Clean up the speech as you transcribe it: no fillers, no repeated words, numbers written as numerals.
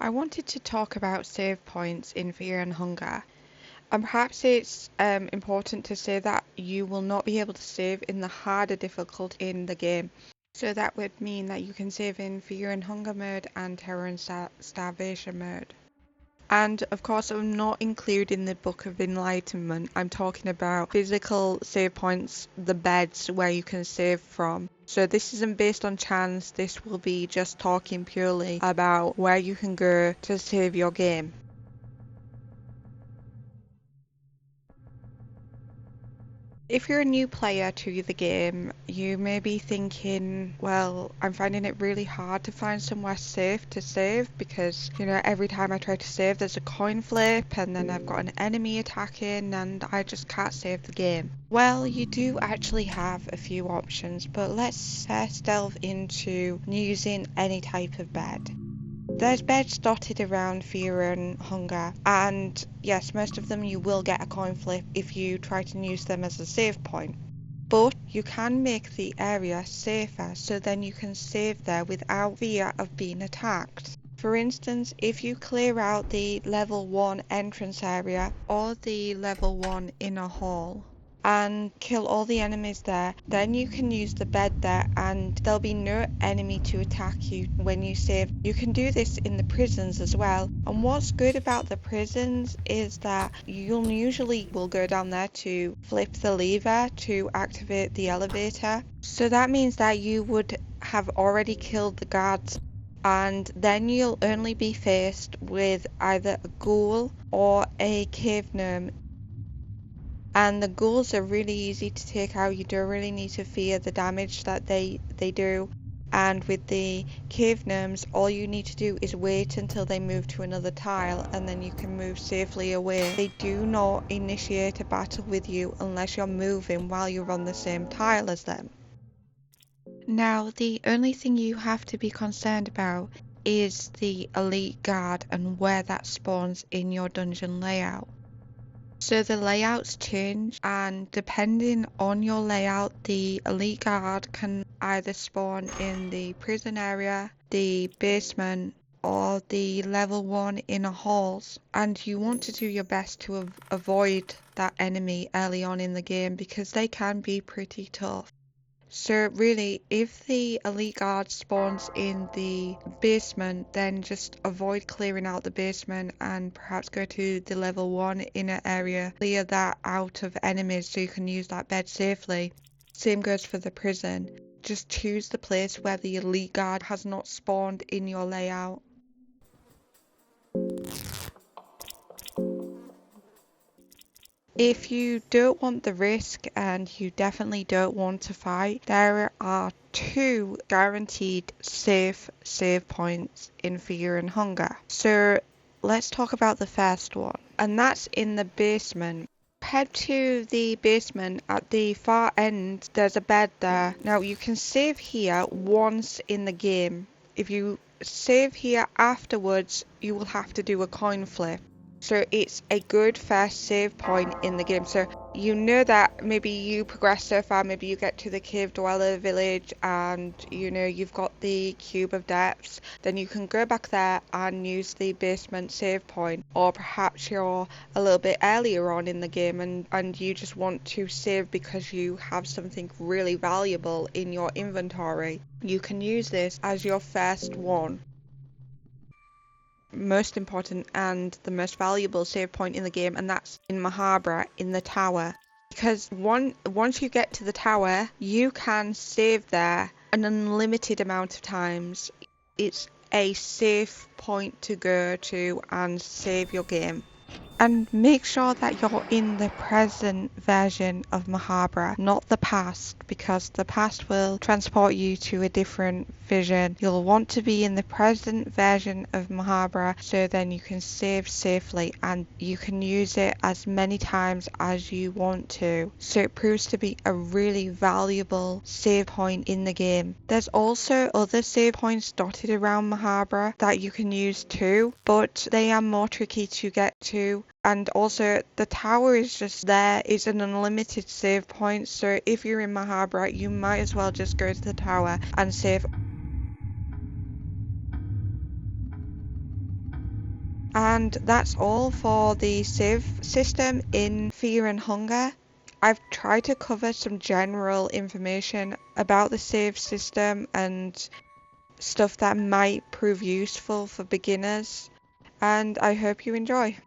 I wanted to talk about save points in Fear and Hunger. And perhaps it's important to say that you will not be able to save in the harder difficulty in the game. So that would mean that you can save in Fear and Hunger mode and Terror and Starvation mode. And of course, I'm not including the Book of Enlightenment. I'm talking about physical save points, the beds where you can save from. So this isn't based on chance, this will be just talking purely about where you can go to save your game. If you're a new player to the game, you may be thinking, well, I'm finding it really hard to find somewhere safe to save because, every time I try to save, there's a coin flip and then I've got an enemy attacking and I just can't save the game. Well, you do actually have a few options, but let's delve into using any type of bed. There's beds dotted around Fear and Hunger, and yes, most of them you will get a coin flip if you try to use them as a save point. But you can make the area safer so then you can save there without fear of being attacked. For instance, if you clear out the level 1 entrance area or the level 1 inner hall, and kill all the enemies there, then you can use the bed there and there'll be no enemy to attack you when you save. You can do this in the prisons as well, and what's good about the prisons is that you'll usually will go down there to flip the lever to activate the elevator. So that means that you would have already killed the guards, and then you'll only be faced with either a ghoul or a cave gnome. And the ghouls are really easy to take out. You don't really need to fear the damage that they do. And with the cave gnomes, all you need to do is wait until they move to another tile and then you can move safely away. They do not initiate a battle with you unless you're moving while you're on the same tile as them. Now, the only thing you have to be concerned about is the elite guard and where that spawns in your dungeon layout. So the layouts change, and depending on your layout, the elite guard can either spawn in the prison area, the basement, or the level 1 inner halls. And you want to do your best to avoid that enemy early on in the game because they can be pretty tough. So really, if the elite guard spawns in the basement, then just avoid clearing out the basement and perhaps go to the level 1 inner area, clear that out of enemies so you can use that bed safely. Same goes for the prison. Just choose the place where the elite guard has not spawned in your layout. If you don't want the risk and you definitely don't want to fight, there are 2 guaranteed safe save points in Fear and Hunger. So let's talk about the first one, and that's in the basement. Head to the basement. At the far end there's a bed there. Now you can save here once in the game. If you save here afterwards, you will have to do a coin flip. So it's a good first save point in the game. So you know that maybe you progress so far, maybe you get to the cave dweller village and you've got the cube of depths, then you can go back there and use the basement save point. Or perhaps you're a little bit earlier on in the game and you just want to save because you have something really valuable in your inventory. You can use this as your first one. Most important and the most valuable save point in the game, and that's in Mahabra in the tower, because once you get to the tower you can save there an unlimited amount of times. It's a safe point to go to and save your game. And make sure that you're in the present version of Mahabra, not the past, because the past will transport you to a different vision. You'll want to be in the present version of Mahabra so then you can save safely and you can use it as many times as you want to. So it proves to be a really valuable save point in the game. There's also other save points dotted around Mahabra that you can use too, but they are more tricky to get to. And also the tower is just there. It's an unlimited save point, so if you're in Mahabra you might as well just go to the tower and save. And that's all for the save system in Fear and Hunger. I've tried to cover some general information about the save system and stuff that might prove useful for beginners, and I hope you enjoy.